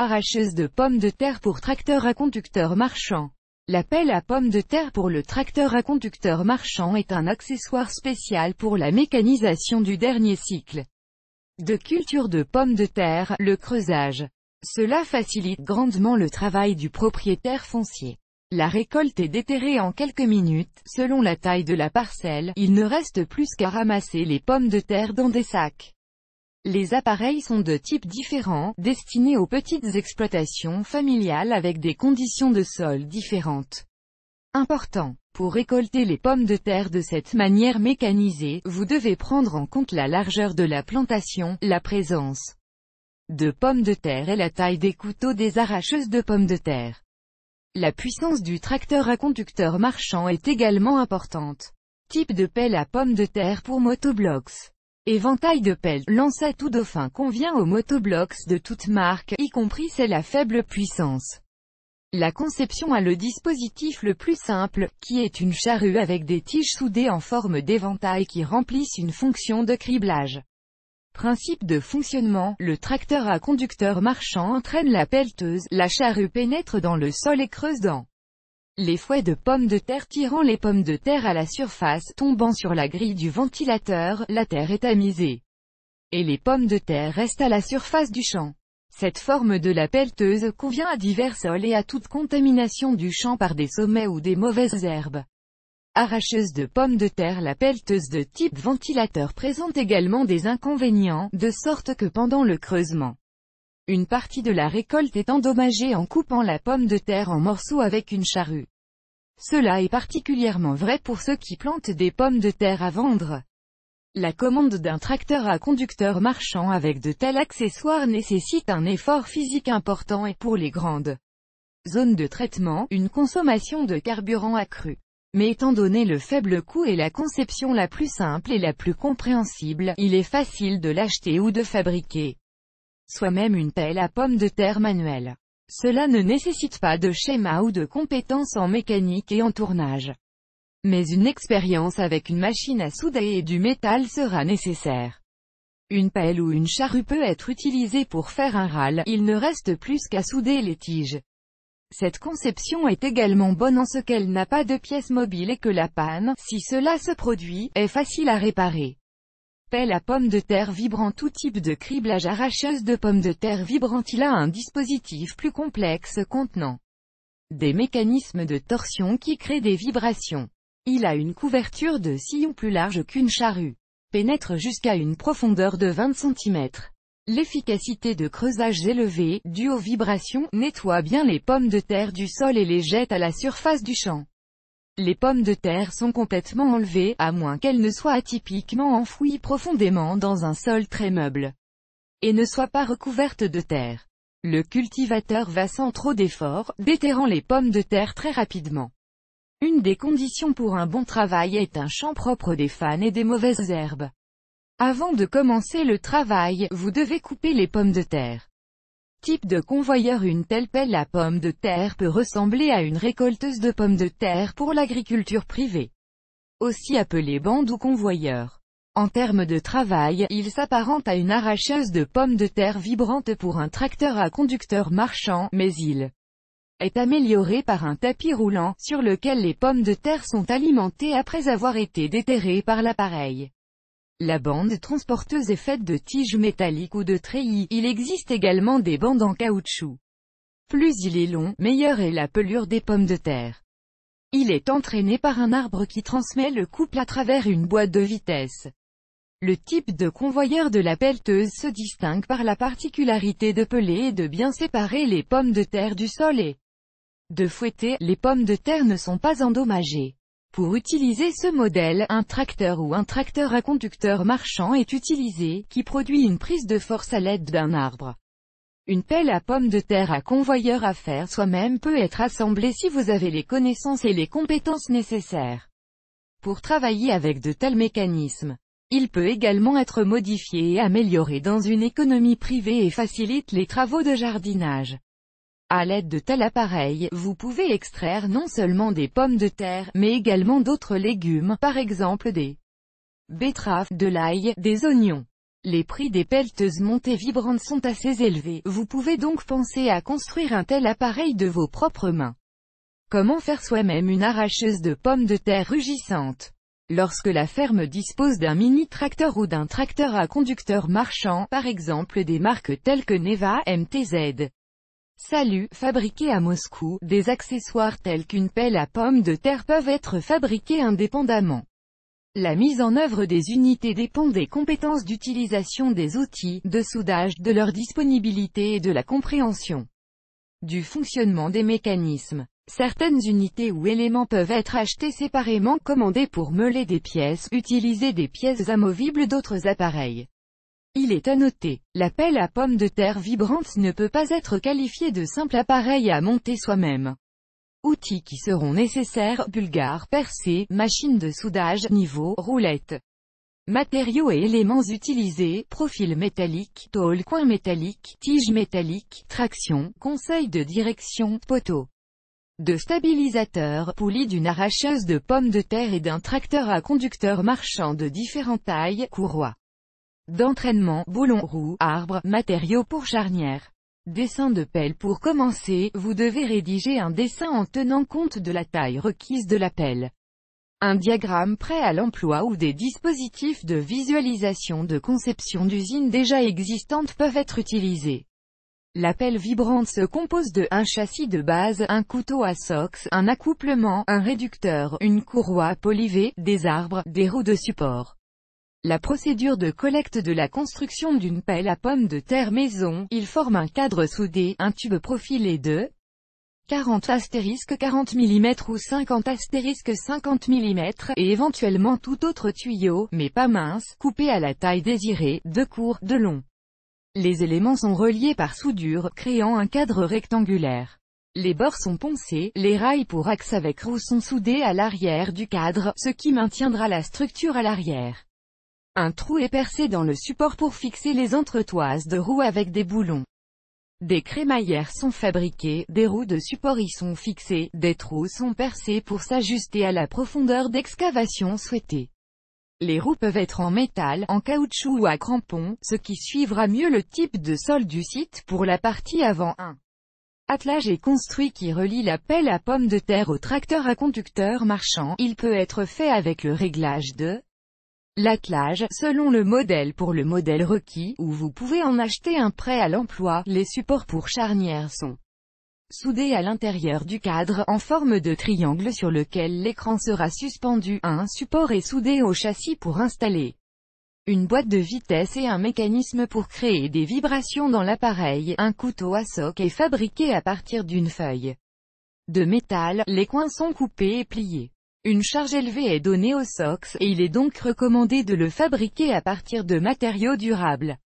Arracheuse de pommes de terre pour tracteur à conducteur marchand. La pelle à pommes de terre pour le tracteur à conducteur marchand est un accessoire spécial pour la mécanisation du dernier cycle de culture de pommes de terre, le creusage. Cela facilite grandement le travail du propriétaire foncier. La récolte est déterrée en quelques minutes, selon la taille de la parcelle, il ne reste plus qu'à ramasser les pommes de terre dans des sacs. Les appareils sont de types différents, destinés aux petites exploitations familiales avec des conditions de sol différentes. Important. Pour récolter les pommes de terre de cette manière mécanisée, vous devez prendre en compte la largeur de la plantation, la présence de pommes de terre et la taille des couteaux des arracheuses de pommes de terre. La puissance du tracteur à conducteur marchand est également importante. Type de pelle à pommes de terre pour motoblocks. Éventail de pelle, lance à tout dauphin convient aux motoblocks de toute marque, y compris celle à faible puissance. La conception a le dispositif le plus simple, qui est une charrue avec des tiges soudées en forme d'éventail qui remplissent une fonction de criblage. Principe de fonctionnement, le tracteur à conducteur marchand entraîne la pelleteuse, la charrue pénètre dans le sol et creuse dans les fouets de pommes de terre tirant les pommes de terre à la surface, tombant sur la grille du ventilateur, la terre est tamisée. Et les pommes de terre restent à la surface du champ. Cette forme de la pelleteuse convient à divers sols et à toute contamination du champ par des sommets ou des mauvaises herbes. Arracheuse de pommes de terre. La pelleteuse de type ventilateur présente également des inconvénients, de sorte que pendant le creusement, une partie de la récolte est endommagée en coupant la pomme de terre en morceaux avec une charrue. Cela est particulièrement vrai pour ceux qui plantent des pommes de terre à vendre. La commande d'un tracteur à conducteur marchand avec de tels accessoires nécessite un effort physique important et pour les grandes zones de traitement, une consommation de carburant accrue. Mais étant donné le faible coût et la conception la plus simple et la plus compréhensible, il est facile de l'acheter ou de fabriquer soi-même une pelle à pommes de terre manuelle. Cela ne nécessite pas de schéma ou de compétences en mécanique et en tournage. Mais une expérience avec une machine à souder et du métal sera nécessaire. Une pelle ou une charrue peut être utilisée pour faire un râle, il ne reste plus qu'à souder les tiges. Cette conception est également bonne en ce qu'elle n'a pas de pièces mobiles et que la panne, si cela se produit, est facile à réparer. Pelle à pommes de terre vibrant. Tout type de criblage. Arracheuse de pommes de terre vibrante. Il a un dispositif plus complexe contenant des mécanismes de torsion qui créent des vibrations. Il a une couverture de sillon plus large qu'une charrue. Pénètre jusqu'à une profondeur de 20 cm. L'efficacité de creusage élevée, due aux vibrations, nettoie bien les pommes de terre du sol et les jette à la surface du champ. Les pommes de terre sont complètement enlevées, à moins qu'elles ne soient atypiquement enfouies profondément dans un sol très meuble, et ne soient pas recouvertes de terre. Le cultivateur va sans trop d'efforts, déterrant les pommes de terre très rapidement. Une des conditions pour un bon travail est un champ propre des fans et des mauvaises herbes. Avant de commencer le travail, vous devez couper les pommes de terre. Type de convoyeur. Une telle pelle à pommes de terre peut ressembler à une récolteuse de pommes de terre pour l'agriculture privée, aussi appelée bande ou convoyeur. En termes de travail, il s'apparente à une arracheuse de pommes de terre vibrante pour un tracteur à conducteur marchand, mais il est amélioré par un tapis roulant, sur lequel les pommes de terre sont alimentées après avoir été déterrées par l'appareil. La bande transporteuse est faite de tiges métalliques ou de treillis. Il existe également des bandes en caoutchouc. Plus il est long, meilleure est la pelure des pommes de terre. Il est entraîné par un arbre qui transmet le couple à travers une boîte de vitesse. Le type de convoyeur de la pelleteuse se distingue par la particularité de peler et de bien séparer les pommes de terre du sol et de fouetter. Les pommes de terre ne sont pas endommagées. Pour utiliser ce modèle, un tracteur ou un tracteur à conducteur marchand est utilisé, qui produit une prise de force à l'aide d'un arbre. Une pelle à pommes de terre à convoyeur à faire soi-même peut être assemblée si vous avez les connaissances et les compétences nécessaires pour travailler avec de tels mécanismes. Il peut également être modifié et amélioré dans une économie privée et facilite les travaux de jardinage. À l'aide de tel appareil, vous pouvez extraire non seulement des pommes de terre, mais également d'autres légumes, par exemple des betteraves, de l'ail, des oignons. Les prix des pelleteuses montées vibrantes sont assez élevés, vous pouvez donc penser à construire un tel appareil de vos propres mains. Comment faire soi-même une arracheuse de pommes de terre rugissante? Lorsque la ferme dispose d'un mini-tracteur ou d'un tracteur à conducteur marchand, par exemple des marques telles que Neva, MTZ, Salut, fabriqués à Moscou, des accessoires tels qu'une pelle à pommes de terre peuvent être fabriqués indépendamment. La mise en œuvre des unités dépend des compétences d'utilisation des outils, de soudage, de leur disponibilité et de la compréhension du fonctionnement des mécanismes. Certaines unités ou éléments peuvent être achetés séparément, commandés pour meuler des pièces, utiliser des pièces amovibles d'autres appareils. Il est à noter, la pelle à pommes de terre vibrante ne peut pas être qualifiée de simple appareil à monter soi-même. Outils qui seront nécessaires, bulgares, percées, machines de soudage, niveau, roulettes. Matériaux et éléments utilisés, profil métallique, tôle, coin métallique, tige métallique, traction, conseil de direction, poteau de stabilisateur, poulie d'une arracheuse de pommes de terre et d'un tracteur à conducteur marchand de différentes tailles, courroie d'entraînement, boulons, roues, arbres, matériaux pour charnière. Dessin de pelle. Pour commencer, vous devez rédiger un dessin en tenant compte de la taille requise de la pelle. Un diagramme prêt à l'emploi ou des dispositifs de visualisation de conception d'usines déjà existantes peuvent être utilisés. La pelle vibrante se compose de un châssis de base, un couteau à SOX, un accouplement, un réducteur, une courroie polivée, des arbres, des roues de support. La procédure de collecte de la construction d'une pelle à pommes de terre maison, il forme un cadre soudé, un tube profilé de 40*40 mm ou 50*50 mm, et éventuellement tout autre tuyau, mais pas mince, coupé à la taille désirée, de court, de long. Les éléments sont reliés par soudure, créant un cadre rectangulaire. Les bords sont poncés, les rails pour axe avec roue sont soudés à l'arrière du cadre, ce qui maintiendra la structure à l'arrière. Un trou est percé dans le support pour fixer les entretoises de roues avec des boulons. Des crémaillères sont fabriquées, des roues de support y sont fixées, des trous sont percés pour s'ajuster à la profondeur d'excavation souhaitée. Les roues peuvent être en métal, en caoutchouc ou à crampons, ce qui suivra mieux le type de sol du site. Pour la partie avant, un attelage est construit qui relie la pelle à pommes de terre au tracteur à conducteur marchand. Il peut être fait avec le réglage de l'attelage, selon le modèle pour le modèle requis, ou vous pouvez en acheter un prêt à l'emploi. Les supports pour charnières sont soudés à l'intérieur du cadre, en forme de triangle sur lequel l'écran sera suspendu. Un support est soudé au châssis pour installer une boîte de vitesse et un mécanisme pour créer des vibrations dans l'appareil. Un couteau à SOX est fabriqué à partir d'une feuille de métal, les coins sont coupés et pliés. Une charge élevée est donnée au SOX, et il est donc recommandé de le fabriquer à partir de matériaux durables.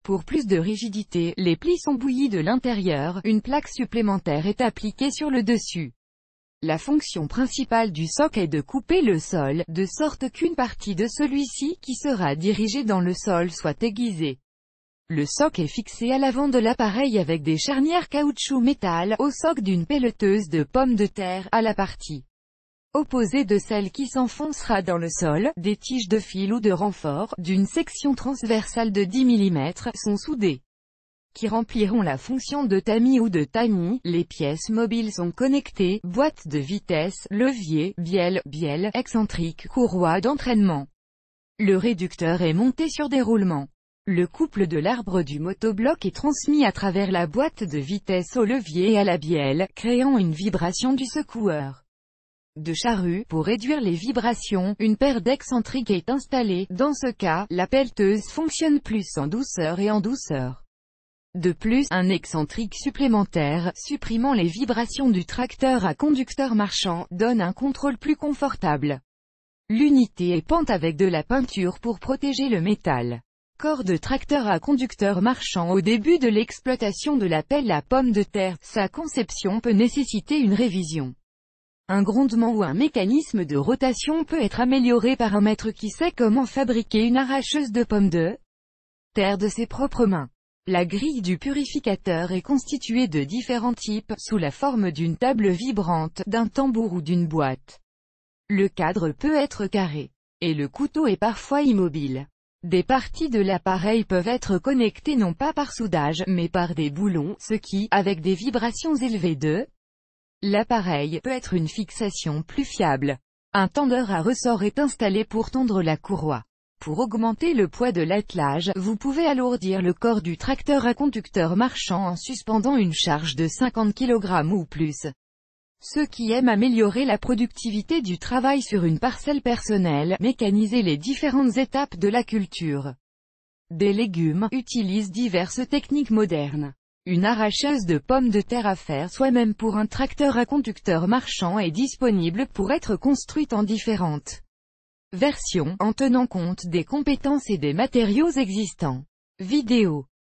Pour plus de rigidité, les plis sont bouillis de l'intérieur, une plaque supplémentaire est appliquée sur le dessus. La fonction principale du SOX est de couper le sol, de sorte qu'une partie de celui-ci, qui sera dirigée dans le sol, soit aiguisée. Le SOX est fixé à l'avant de l'appareil avec des charnières caoutchouc-métal, au SOX d'une pelleteuse de pommes de terre, à la partie opposée de celle qui s'enfoncera dans le sol. Des tiges de fil ou de renfort, d'une section transversale de 10 mm, sont soudées, qui rempliront la fonction de tamis ou de tamis. Les pièces mobiles sont connectées, boîte de vitesse, levier, bielle, excentrique, courroie d'entraînement. Le réducteur est monté sur des roulements. Le couple de l'arbre du motobloc est transmis à travers la boîte de vitesse au levier et à la bielle, créant une vibration du secoueur de charrue. Pour réduire les vibrations, une paire d'excentriques est installée. Dans ce cas, la pelleteuse fonctionne plus en douceur et en douceur. De plus, un excentrique supplémentaire, supprimant les vibrations du tracteur à conducteur marchand, donne un contrôle plus confortable. L'unité est peinte avec de la peinture pour protéger le métal. Corps de tracteur à conducteur marchand. Au début de l'exploitation de la pelle à pommes de terre, sa conception peut nécessiter une révision. Un grondement ou un mécanisme de rotation peut être amélioré par un maître qui sait comment fabriquer une arracheuse de pommes de terre de ses propres mains. La grille du purificateur est constituée de différents types, sous la forme d'une table vibrante, d'un tambour ou d'une boîte. Le cadre peut être carré, et le couteau est parfois immobile. Des parties de l'appareil peuvent être connectées non pas par soudage, mais par des boulons, ce qui, avec des vibrations élevées de l'appareil, peut être une fixation plus fiable. Un tendeur à ressort est installé pour tondre la courroie. Pour augmenter le poids de l'attelage, vous pouvez alourdir le corps du tracteur à conducteur marchand en suspendant une charge de 50 kg ou plus. Ceux qui aiment améliorer la productivité du travail sur une parcelle personnelle, mécaniser les différentes étapes de la culture des légumes, utilisent diverses techniques modernes. Une arracheuse de pommes de terre à faire soi-même pour un tracteur à conducteur marchand est disponible pour être construite en différentes versions, en tenant compte des compétences et des matériaux existants. Vidéo.